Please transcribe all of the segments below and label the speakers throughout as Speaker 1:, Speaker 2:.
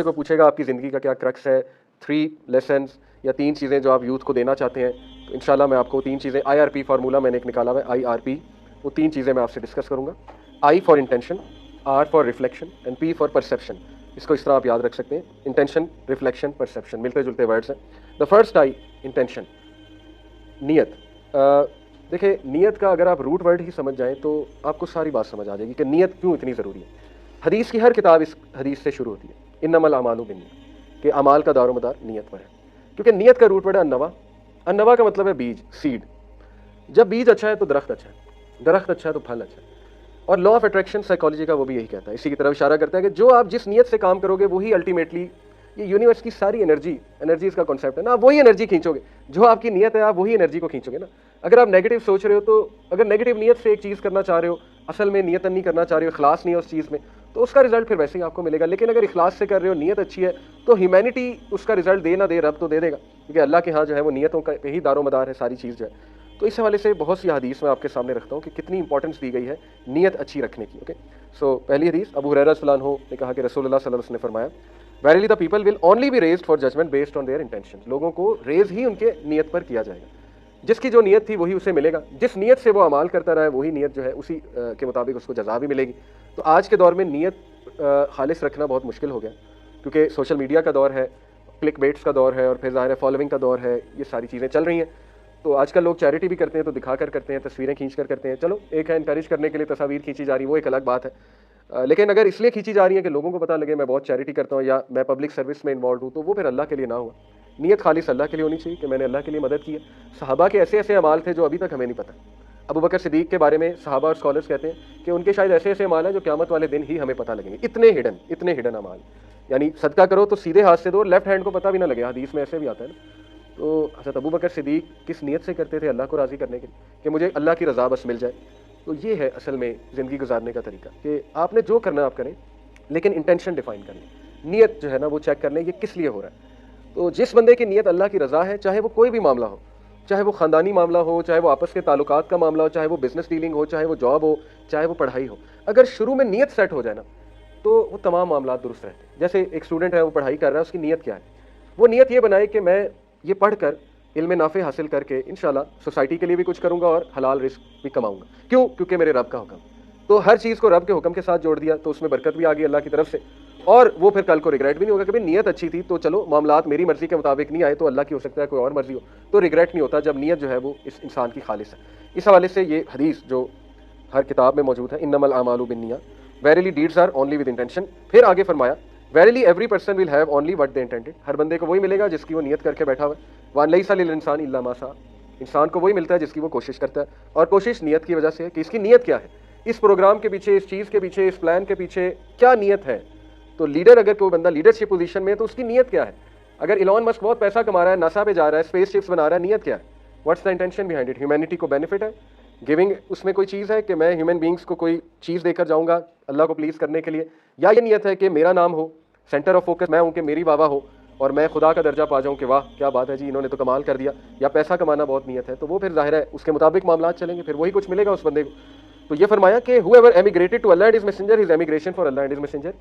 Speaker 1: کو پوچھے گا آپ کی زندگی کا کیا کرکس ہے، 3 لیسنز یا 3 چیزیں جو آپ یوتھ کو دینا چاہتے ہیں، تو انشاءاللہ میں آپ کو 3 چیزیں IRP فارمولہ میں نے ایک نکالا ہوا ہے IRP، وہ 3 چیزیں میں آپ سے ڈسکس کروں گا. I for intention, R for reflection and P for perception. اس کو اس طرح آپ یاد رکھ سکتے ہیں، انٹینشن، ریفلیکشن، پرسیپشن، ملتے جلتے ورڈز ہیں. دا فرسٹ I، انٹینشن، نیت. دیکھیں نیت کا اگر آپ روٹ ورڈ ہی سمجھ جائیں تو آپ کو ساری بات سمجھ آ جائے گی کہ نیت کیوں اتنی ضروری ہے. حدیث کی ہر کتاب اس حدیث سے شروع ہوتی ہے، انما الاعمال بالنیات، کہ اعمال کا دار و مدار نیت پر ہے. کیونکہ نیت کا روٹ ورڈ ہے انوا. انوا کا مطلب ہے بیج، سیڈ. جب بیج اچھا ہے تو درخت اچھا ہے، درخت اچھا ہے تو پھل اچھا ہے. اور لا آف اٹریکشن سائیکالوجی کا وہ بھی یہی کہتا ہے، اسی کی طرف اشارہ کرتا ہے کہ جو آپ جس نیت سے کام کرو گے وہی الٹیمیٹلی، یہ یونیورس کی ساری انرجیز کا کانسیپٹ ہے نا، آپ وہی انرجی کھینچو گے. جو آپ کی نیت ہے آپ وہی انرجی کو کھینچو گے نا. اگر آپ نیگیٹو سوچ رہے ہو تو اگر نیگیٹو نیت سے ایک چیز کرنا چاہ رہے ہو، اصل میں نیت نہیں کرنا چاہ رہے ہو، اخلاص نہیں ہے اس چیز میں، تو اس کا رزلٹ پھر ویسے ہی آپ کو ملے گا. لیکن اگر اخلاص سے کر رہے ہو، نیت اچھی ہے، تو ہیومینٹی اس کا رزلٹ دے نہ دے، رب تو دے دے گا، کیونکہ اللہ کے ہاں جو ہے وہ نیتوں کا ہی دار و مدار ہے ساری چیز جو ہے. تو اس حوالے سے بہت سی حدیث میں آپ کے سامنے رکھتا ہوں کہ کتنی امپورٹنس دی گئی ہے نیت اچھی رکھنے کی. اوکے، سو پہلی حدیث ابو ہریرہ رضی اللہ عنہ نے کہا کہ رسول اللہ صلی اللہ علیہ وسلم نے فرمایا، verily the people will only be raised for judgement based on their intention. لوگوں کو ریز ہی ان کے نیت پر کیا جائے گا. جس کی جو نیت تھی وہی اسے ملے گا، جس نیت سے وہ اعمال کرتا رہا ہے وہی نیت جو ہے اسی کے مطابق اس کو جزا بھی ملے گی. تو آج کے دور میں نیت خالص رکھنا بہت مشکل ہو گیا، کیونکہ سوشل میڈیا کا دور ہے، کلک بیٹس کا دور ہے، اور پھر ظاہر ہے فالوئنگ کا دور ہے، یہ ساری چیزیں چل رہی ہیں. تو آج کل لوگ چیریٹی بھی کرتے ہیں تو دکھا کر کرتے ہیں، تصویریں کھینچ کر کرتے ہیں. چلو ایک ہے انکریج کرنے کے لیے تصاویر کھینچی جا رہی ہے، وہ ایک الگ بات ہے. لیکن اگر اس لیے کھینچی جا رہی ہے کہ لوگوں کو پتہ لگے میں بہت چیریٹی کرتا ہوں یا میں پبلک سروس میں انوالوڈ ہوں، تو وہ پھر اللہ کے لیے نہ ہوا. نیت خالص اللہ کے لیے ہونی چاہیے کہ میں نے اللہ کے لیے مدد کی ہے. صحابہ کے ایسے ایسے اعمال تھے جو ابھی تک ہمیں نہیں پتہ. ابو بکر صدیق کے بارے میں صحابہ اور اسکالرس کہتے ہیں کہ ان کے شاید ایسے ایسے اعمال ہیں جو قیامت والے دن ہی ہمیں پتہ لگیں گے. اتنے ہڈن اعمال، یعنی صدقہ کرو تو سیدھے ہاتھ سے دو، لیفٹ ہینڈ کو پتہ بھی نہ لگے. حدیث میں ایسے بھی آتا ہے نا. تو حضرت ابو بکر صدیق کس نیت سے کرتے تھے؟ اللہ کو راضی کرنے کے لیے، کہ مجھے اللہ کی رضا بس مل جائے. تو یہ ہے اصل میں زندگی گزارنے کا طریقہ، کہ آپ نے جو کرنا آپ کریں، لیکن انٹینشن ڈیفائن کر لیں، نیت جو ہے نا وہ چیک کر لیں یہ کس لیے ہو رہا ہے. تو جس بندے کی نیت اللہ کی رضا ہے، چاہے وہ کوئی بھی معاملہ ہو، چاہے وہ خاندانی معاملہ ہو، چاہے وہ آپس کے تعلقات کا معاملہ ہو، چاہے وہ بزنس ڈیلنگ ہو، چاہے وہ جاب ہو، چاہے وہ پڑھائی ہو، اگر شروع میں نیت سیٹ ہو جائے نا تو وہ تمام معاملات درست رہتے ہیں. جیسے ایک اسٹوڈنٹ ہے، وہ پڑھائی کر رہا ہے، اس کی نیت کیا ہے؟ وہ نیت یہ بنائے کہ میں یہ پڑھ کر علم نافع حاصل کر کے انشاءاللہ سوسائٹی کے لیے بھی کچھ کروں گا اور حلال رزق بھی کماؤں گا. کیوں؟ کیونکہ میرے رب کا حکم. تو ہر چیز کو رب کے حکم کے ساتھ جوڑ دیا تو اس میں برکت بھی آ گئی اللہ کی طرف سے، اور وہ پھر کل کو ریگریٹ بھی نہیں ہوگا کہ نیت اچھی تھی تو چلو معاملات میری مرضی کے مطابق نہیں آئے تو اللہ کی ہو سکتا ہے کوئی اور مرضی ہو، تو ریگریٹ نہیں ہوتا جب نیت جو ہے وہ اس انسان کی خالص ہے. اس حوالے سے یہ حدیث جو ہر کتاب میں موجود ہے، انما الاعمال بالنیات، verily deeds are only with intention. پھر آگے فرمایا، verily every person will have only what they intended. ہر بندے کو وہی ملے گا جس کی وہ نیت کر کے بیٹھا ہوا ہے. وان لیس للانسان الا ما سعى. انسان کو وہی ملتا ہے جس کی وہ کوشش کرتا ہے، اور کوشش نیت کی وجہ سے ہے کہ اس کی نیت کیا ہے، اس پروگرام کے پیچھے، اس چیز کے پیچھے، اس پلان کے پیچھے کیا نیت ہے. تو لیڈر، اگر کوئی بندہ لیڈرشپ پوزیشن میں ہے تو اس کی نیت کیا ہے؟ اگر ایلون مسک بہت پیسہ کما رہا ہے، ناسا پہ جا رہا ہے، اسپیس شپس بنا رہا ہے، نیت کیا ہے؟ What's the intention behind it? Humanity کو بینیفٹ ہے، گیونگ اس میں کوئی چیز ہے کہ میں ہیومن بینگس کو کوئی چیز دے کر جاؤں گا اللہ کو پلیز کرنے کے لیے، یا یہ نیت ہے کہ میرا نام ہو، سینٹر آف فوکس میں ہوں، کہ میری واہ ہو اور میں خدا کا درجہ پا جاؤں کہ واہ کیا بات ہے جی، انہوں نے تو کمال کر دیا، یا پیسہ کمانا بہت نیت ہے. تو وہ پھر ظاہر ہے اس کے مطابق معاملات چلیں گے، پھر وہی کچھ ملے گا اس بندے کو. تو یہ فرمایا کہ whoever emigrated to Allah and his messenger, his emigration for Allah and his messenger.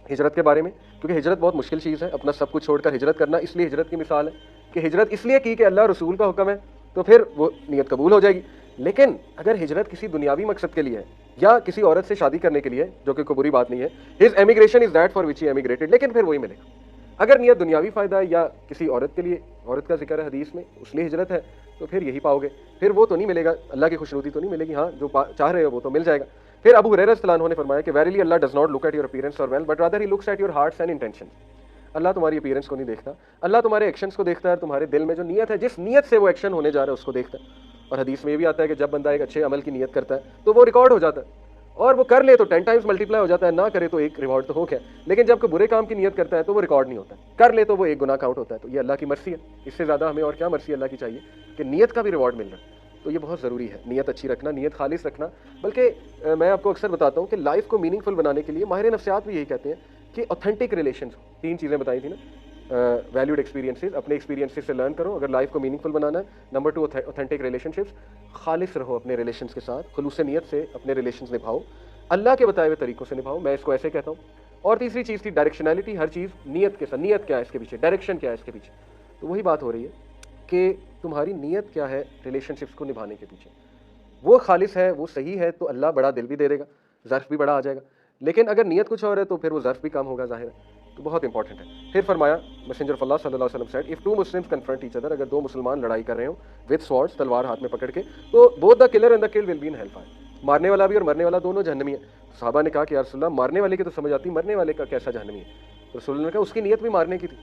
Speaker 1: ہجرت کے بارے میں، کیونکہ ہجرت بہت مشکل چیز ہے، اپنا سب کچھ چھوڑ کر ہجرت کرنا. اس لیے ہجرت کی مثال ہے کہ ہجرت اس لیے کی کہ اللہ رسول کا حکم ہے، تو پھر وہ نیت قبول ہو جائے گی. لیکن اگر ہجرت کسی دنیاوی مقصد کے لیے ہے یا کسی عورت سے شادی کرنے کے لیے، جو کہ کوئی بری بات نہیں ہے، his emigration is that for which he emigrated، لیکن پھر وہی ملے گا. اگر نیت دنیاوی فائدہ ہے یا کسی عورت کے لیے، عورت کا ذکر ہے حدیث میں، اس لیے ہجرت ہے، تو پھر یہی پاؤ گے. پھر وہ تو نہیں ملے گا، اللہ کی خوشنودی تو نہیں ملے گی. ہاں جو چاہ رہے ہو وہ تو مل جائے گا. پھر ابو ہریرہ رضی اللہ عنہ نے فرمایا کہ verily Allah does not look at your appearance اور wealth but rather he looks at your hearts and intention. Allah تمہاری اپیرنس کو نہیں دیکھتا، اللہ تمہارے ایکشنز کو دیکھتا ہے، تمہارے دل میں جو نیت ہے، جس نیت سے وہ ایکشن ہونے جا رہا ہے اس کو دیکھتا ہے. اور حدیث میں یہ بھی آتا ہے کہ جب بندہ ایک اچھے عمل کی نیت کرتا ہے تو وہ ریکارڈ ہو جاتا ہے، اور وہ کر لے تو 10 ٹائمز ملٹیپلائی ہو جاتا ہے، نہ کرے تو ایک ریوارڈ تو ہو گیا. لیکن جب کوئی برے کام کی نیت کرتا ہے تو وہ ریکارڈ نہیں ہوتا، کر لے تو وہ ایک گناہ کاؤنٹ ہوتا ہے. تو یہ اللہ کی مرضی ہے، اس سے زیادہ ہمیں اور کیا مرضی اللہ کی چاہیے کہ نیت کا بھی ریوارڈ مل رہا ہے. تو یہ بہت ضروری ہے، نیت اچھی رکھنا، نیت خالص رکھنا. بلکہ میں آپ کو اکثر بتاتا ہوں کہ لائف کو میننگ فل بنانے کے لیے ماہر نفسیات بھی یہی کہتے ہیں کہ اوتھینٹک ریلیشنز. 3 چیزیں بتائی تھی نا، ویلیوڈ ایکسپیرینسز، اپنے ایکسپیرینسز سے لرن کرو اگر لائف کو میننگ فل بنانا ہے. نمبر 2 اوتھینٹک ریلیشن شپس، خالص رہو اپنے ریلیشنز کے ساتھ، خلوص نیت سے اپنے ریلیشنز نبھاؤ، اللہ کے بتائے ہوئے طریقوں سے نبھاؤ. میں اس کو ایسے کہتا ہوں. اور تیسری چیز تھی ڈائریکشنالٹی، ہر چیز نیت کے ساتھ، نیت کیا ہے اس کے پیچھے، ڈائریکشن کیا ہے اس کے پیچھے. تو وہی بات ہو رہی ہے کہ تمہاری نیت کیا ہے ریلیشن شپس کو نبھانے کے پیچھے. وہ خالص ہے، وہ صحیح ہے تو اللہ بڑا دل بھی دے دے گا، ظرف بھی بڑا آ جائے گا. لیکن اگر نیت کچھ اور ہے تو پھر وہ ظرف بھی کم ہوگا، ظاہر ہے. تو بہت امپورٹنٹ ہے. پھر فرمایا میسنجر آف اللہ صلی اللہ علیہ وسلم said if two Muslims confront each other, اگر دو مسلمان لڑائی کر رہے ہوں وتھ سورڈز، تلوار ہاتھ میں پکڑ کے، تو both the killer and the killed will be in hell fire, مارنے والا بھی اور مرنے والا دونوں جہنمی ہیں. صحابہ نے کہا کہ یا رسول اللہ مارنے والے کی تو سمجھ آتی، مرنے والے کا کیسا جہنمی ہے؟ رسول اللہ نے کہا اس کی نیت بھی مارنے کی تھی،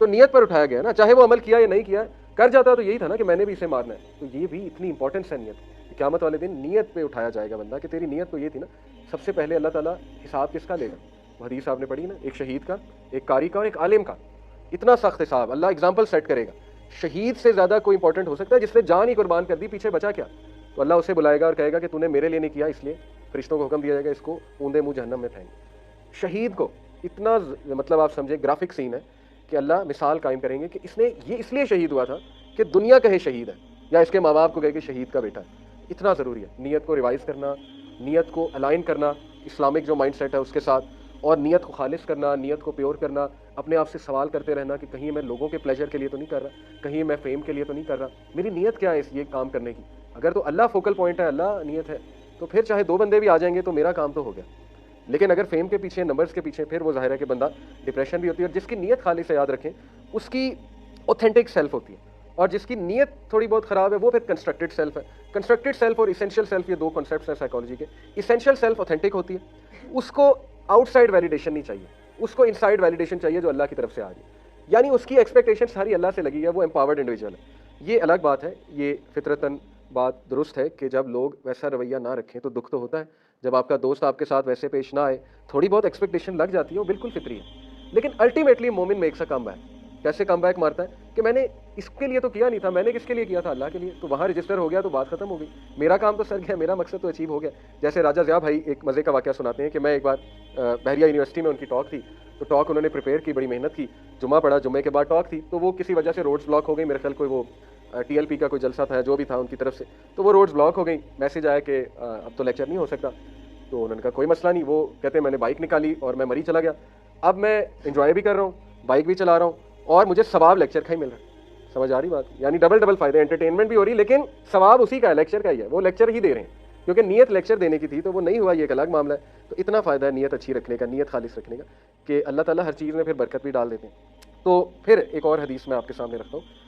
Speaker 1: تو نیت پر اٹھایا گیا نا، چاہے وہ عمل کیا یا نہیں کیا، کر جاتا تو یہی تھا نا کہ میں نے بھی اسے مارنا ہے. تو یہ بھی اتنی امپورٹنس ہے نیت. قیامت والے دن نیت پہ اٹھایا جائے گا بندہ کہ تیری نیت تو یہ تھی نا. سب سے پہلے اللہ تعالیٰ حساب کس کا لے گا؟ وہ حدیث آپ نے پڑھی نا، ایک شہید کا، ایک قاری کا اور ایک عالم کا. اتنا سخت حساب اللہ ایگزامپل سیٹ کرے گا. شہید سے زیادہ کوئی امپورٹنٹ ہو سکتا ہے جس نے جان ہی قربان کر دی، پیچھے بچا کیا؟ تو اللہ اسے بلائے گا اور کہے گا کہ تو نے میرے لیے نہیں کیا، اس لیے فرشتوں کو حکم دیا جائے گا اس کو اوندے منہ جہنم میں پھینک. شہید کو اتنا مطلب آپ سمجھیں گرافک سین ہے کہ اللہ مثال قائم کریں گے کہ اس نے یہ اس لیے شہید ہوا تھا کہ دنیا کہے شہید ہے، یا اس کے ماں باپ کو کہے کہ شہید کا بیٹا ہے. اتنا ضروری ہے نیت کو ریوائز کرنا، نیت کو الائن کرنا اسلامک جو مائنڈ سیٹ ہے اس کے ساتھ، اور نیت کو خالص کرنا، نیت کو پیور کرنا. اپنے آپ سے سوال کرتے رہنا کہ کہیں میں لوگوں کے پلیجر کے لیے تو نہیں کر رہا، کہیں میں فیم کے لیے تو نہیں کر رہا، میری نیت کیا ہے اس یہ کام کرنے کی. اگر تو اللہ فوکل پوائنٹ ہے، اللہ نیت ہے، تو پھر چاہے دو بندے بھی آ جائیں گے تو میرا کام تو ہو گیا. لیکن اگر فیم کے پیچھے، نمبرز کے پیچھے، پھر وہ ظاہر ہے کہ بندہ ڈپریشن بھی ہوتی ہے. اور جس کی نیت خالص ہے، یاد رکھیں، اس کی اوتھینٹک سیلف ہوتی ہے، اور جس کی نیت تھوڑی بہت خراب ہے وہ پھر کنسٹرکٹڈ سیلف ہے. کنسٹرکٹڈ سیلف اور اسینشیل سیلف یہ دو کنسیپٹس ہیں سائیکالوجی کے. اسینشیل سیلف اوتھینٹک ہوتی ہے، اس کو آؤٹ سائڈ ویلیڈیشن نہیں چاہیے، اس کو ان سائڈ ویلیڈیشن چاہیے جو اللہ کی طرف سے آ جائے. یعنی اس کی ایکسپیکٹیشن ساری اللہ سے لگی ہے، وہ امپاورڈ انڈیویجول ہے. یہ الگ بات ہے، یہ فطرتاً بات درست ہے کہ جب لوگ ویسا رویہ نہ رکھیں تو دکھ تو ہوتا ہے. جب آپ کا دوست آپ کے ساتھ ویسے پیش نہ آئے، تھوڑی بہت ایکسپیکٹیشن لگ جاتی ہے، وہ بالکل فطری ہے. لیکن الٹیمیٹلی مومن میکس اے کم بیک. کیسے کم بیک مارتا ہے کہ میں نے اس کے لیے تو کیا نہیں تھا، میں نے کس کے لیے کیا تھا؟ اللہ کے لیے. تو وہاں رجسٹر ہو گیا تو بات ختم ہو گئی، میرا کام تو سر گیا، میرا مقصد تو اچیو ہو گیا. جیسے راجہ ضیاء بھائی ایک مزے کا واقعہ سناتے ہیں کہ میں ایک بار بحریہ یونیورسٹی میں ان کی ٹاک تھی، تو ٹاک انہوں نے پریپیئر کی، بڑی محنت کی، جمعہ پڑھا، جمعے کے بعد ٹاک تھی، تو وہ کسی وجہ سے روڈز بلاک ہو گئی. میرے خیال کوئی وہ ٹی ایل پی کا کوئی جلسہ تھا جو بھی تھا ان کی طرف سے، تو وہ روڈز بلاک ہو گئی. میسج آیا کہ اب تو لیکچر نہیں ہو سکتا. تو انہوں نے کہا کوئی مسئلہ نہیں. وہ کہتے ہیں میں نے بائک نکالی اور میں مری چلا گیا. اب میں انجوائے بھی کر رہا ہوں، بائک بھی چلا رہا ہوں، اور مجھے ثواب لیکچر کا ہی مل رہا ہے. سمجھ آ رہی بات؟ یعنی ڈبل فائدہ، انٹرٹینمنٹ بھی ہو رہی لیکن ثواب اسی کا ہے، لیکچر کا ہی ہے. وہ لیکچر ہی دے رہے ہیں کیونکہ نیت لیکچر دینے کی تھی تو وہ نہیں ہوا، یہ ایک الگ معاملہ ہے. تو اتنا فائدہ ہے نیت اچھی رکھنے کا، نیت خالص رکھنے کا، کہ اللہ تعالیٰ ہر چیز میں پھر برکت بھی ڈال دیتے ہیں. تو پھر ایک اور حدیث میں آپ کے سامنے رکھتا ہوں.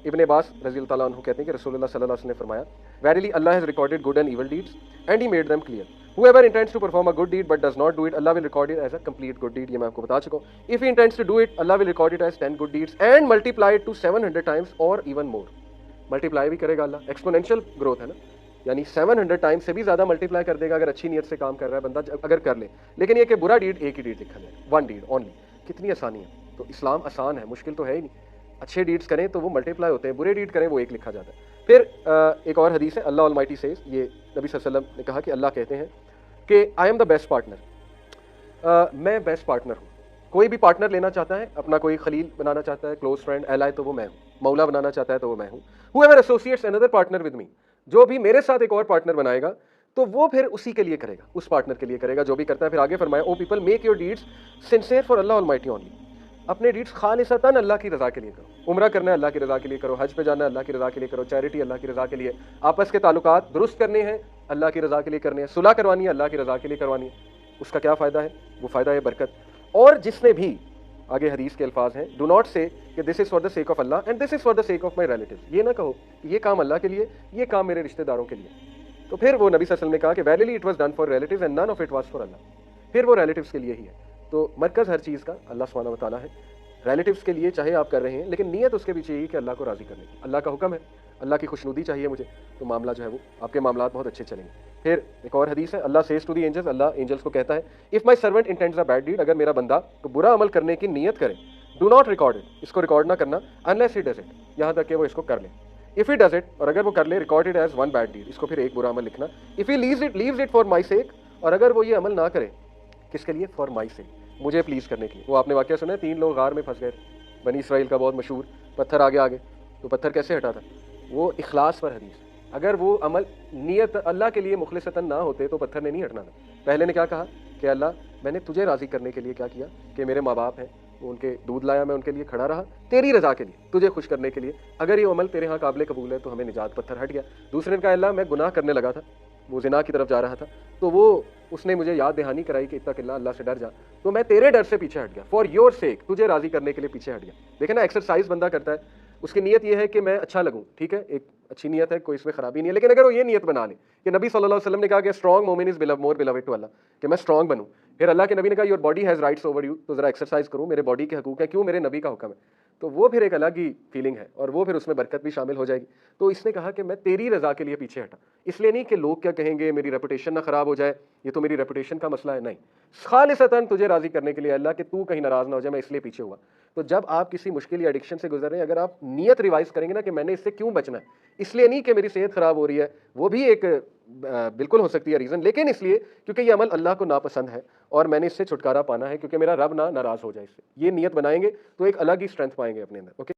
Speaker 1: ابن عباس رضی اللہ تعالیٰ عنہ کہتے ہیں کہ رسول اللہ صلی اللہ علیہ وسلم نے فرمایا verily Allah has recorded good and evil deeds and he made them clear. whoever intends to perform a good deed but does not do it, Allah will record it as a complete good deed. یہ میں آپ کو بتا چکا ہوں. If he intends to do it, Allah will record it as 10 good deeds and multiply it to 700 times or even more. Multiply بھی کرے گا اللہ، exponential growth ہے نا، یعنی 700 ٹائم سے بھی زیادہ ملٹیپلائی کر دے گا اگر اچھی نیت سے کام کر رہا ہے بندہ، اگر کر لے. لیکن یہ کہ برا ڈیڈ ایک ہی ڈیڈ لکھا جائے، ون ڈیڈ اونلی. کتنی آسانی ہے. تو اسلام آسان ہے، مشکل تو ہے ہی نہیں. اچھے ڈیڈز کریں تو وہ ملٹیپلائی ہوتے ہیں، برے ڈیڈ کریں وہ ایک لکھا جاتا ہے. پھر ایک اور حدیث ہے، اللہ المائٹی سیز، یہ نبی صلی اللہ علیہ وسلم نے کہا کہ اللہ کہتے ہیں کہ I am the best partner, میں بیسٹ پارٹنر ہوں. کوئی بھی پارٹنر لینا چاہتا ہے، اپنا کوئی خلیل بنانا چاہتا ہے، کلوز فرینڈ ایلائی، تو وہ میں ہوں. مولا بنانا چاہتا ہے تو وہ میں ہوں. whoever associates another partner with me، جو بھی میرے ساتھ ایک اور پارٹنر بنائے گا تو وہ پھر اسی کے لیے کرے گا، اس پارٹنر کے لیے کرے گا جو بھی کرتا ہے. پھر آگے فرمایا O people make your deeds sincere for Allah almighty only. اپنے ڈیڈس خالصتاً اللہ کی رضا کے لیے کرو. عمرہ کرنا ہے اللہ کی رضا کے لیے کرو، حج پہ جانا ہے اللہ کی رضا کے لیے کرو، چیریٹی اللہ کی رضا کے لیے، آپس کے تعلقات درست کرنے ہیں اللہ کی رضا کے لیے کرنے ہیں، صلح کروانی ہے اللہ کی رضا کے لیے کروانی ہے. اس کا کیا فائدہ ہے؟ وہ فائدہ ہے برکت. اور جس نے بھی، آگے حدیث کے الفاظ ہیں، ڈو ناٹ سے کہ this is for the sake of Allah and this is for the sake of my relatives. یہ نہ کہو کہ یہ کام اللہ کے لیے، یہ کام میرے رشتہ داروں کے لیے. تو پھر وہ نبی صلی اللہ علیہ وسلم نے کہا کہ verily it was done for relatives and none of it was for Allah. پھر وہ ریلیٹیوز کے لیے ہی ہے. تو مرکز ہر چیز کا اللہ سبحانہ و تعالیٰ ہے. ریلیٹیوز کے لیے چاہے آپ کر رہے ہیں لیکن نیت اس کے پیچھے یہی کہ اللہ کو راضی کرنے کی. اللہ کا حکم ہے، اللہ کی خوشنودی چاہیے مجھے، تو معاملہ جو ہے وہ آپ کے معاملات بہت اچھے چلیں گے. پھر ایک اور حدیث ہے، Allah says to the angels, Allah angels کو کہتا ہے if my servant intends a bad deed, اگر میرا بندہ برا عمل کرنے کی نیت کرے، ڈو ناٹ ریکارڈ اٹ، اس کو ریکارڈ نہ کرنا، انلیس ہی ڈز اٹ، یہاں تک کہ وہ اس کو کر لے. اف ہی ڈز اٹ، اور اگر وہ کر لے، record it as one bad deed, اس کو پھر ایک برا عمل لکھنا. If he leaves it for my sake, اور اگر وہ یہ عمل نہ کرے، کس کے لیے؟ فار مائی سیک، مجھے پلیز کرنے کے لیے. وہ آپ نے واقعہ سنا ہے، 3 لوگ غار میں پھنس گئے، بنی اسرائیل کا بہت مشہور، پتھر آگے تو پتھر کیسے ہٹا تھا؟ وہ اخلاص پر حدیث. اگر وہ عمل نیت اللہ کے لیے مخلصتاً نہ ہوتے تو پتھر نے نہیں ہٹنا تھا. پہلے نے کیا کہا کہ اللہ میں نے تجھے راضی کرنے کے لیے کیا کیا کہ میرے ماں باپ ہیں وہ ان کے دودھ لایا میں ان کے لیے کھڑا رہا تیری رضا کے لیے تجھے خوش کرنے کے لیے, اگر یہ عمل تیرے ہاں قابل قبول ہے تو ہمیں نجات پتھر ہٹ گیا. دوسرے نے کہا اللہ میں گناہ کرنے لگا تھا, وہ زنا کی طرف جا رہا تھا, تو وہ اس نے مجھے یاد دہانی کرائی کہ اتق اللہ, اللہ سے ڈر جا, تو میں تیرے ڈر سے پیچھے ہٹ گیا, فار یور سیک, تجھے راضی کرنے کے لیے پیچھے ہٹ گیا. دیکھیں نا ایکسرسائز بندہ کرتا ہے, اس کی نیت یہ ہے کہ میں اچھا لگوں, ٹھیک ہے, ایک اچھی نیت ہے, کوئی اس میں خرابی نہیں ہے, لیکن اگر وہ یہ نیت بنا لے کہ نبی صلی اللہ علیہ وسلم نے کہا کہ اسٹرانگ مومن از مور بلوڈ ٹو اللہ, کہ میں اسٹرانگ بنوں, پھر اللہ کے نبی نے کہا your body has rights over you, تو ذرا ایکسرسائز کروں, میرے باڈی کے حقوق ہیں, کیوں, میرے نبی کا حکم ہے, تو وہ پھر ایک الگ ہی فیلنگ ہے اور وہ پھر اس میں برکت بھی شامل ہو جائے گی. تو اس نے کہا کہ میں تیری رضا کے لیے پیچھے ہٹا, اس لیے نہیں کہ لوگ کیا کہیں گے, میری ریپوٹیشن نہ خراب ہو جائے, یہ تو میری ریپوٹیشن کا مسئلہ ہے, نہیں, خالصتاً تجھے راضی کرنے کے لیے اللہ کہ تو کہیں ناراض نہ ہو جائے, میں اس لیے پیچھے ہوا. تو جب آپ کسی مشکل یا ایڈکشن سے گزر رہے ہیں, اگر آپ نیت ریوائز کریں گے نا کہ میں نے اس سے کیوں بچنا ہے, اس لیے نہیں کہ میری صحت خراب ہو رہی ہے, وہ بھی ایک بالکل ہو سکتی ہے ریزن, لیکن اس لیے کیونکہ یہ عمل اللہ کو ناپسند ہے اور میں نے اس سے چھٹکارا پانا ہے کیونکہ میرا رب نہ ناراض ہو جائے اس سے, یہ نیت بنائیں گے تو ایک الگ ہی اسٹرینتھ پائیں گے اپنے اندر. اوکے.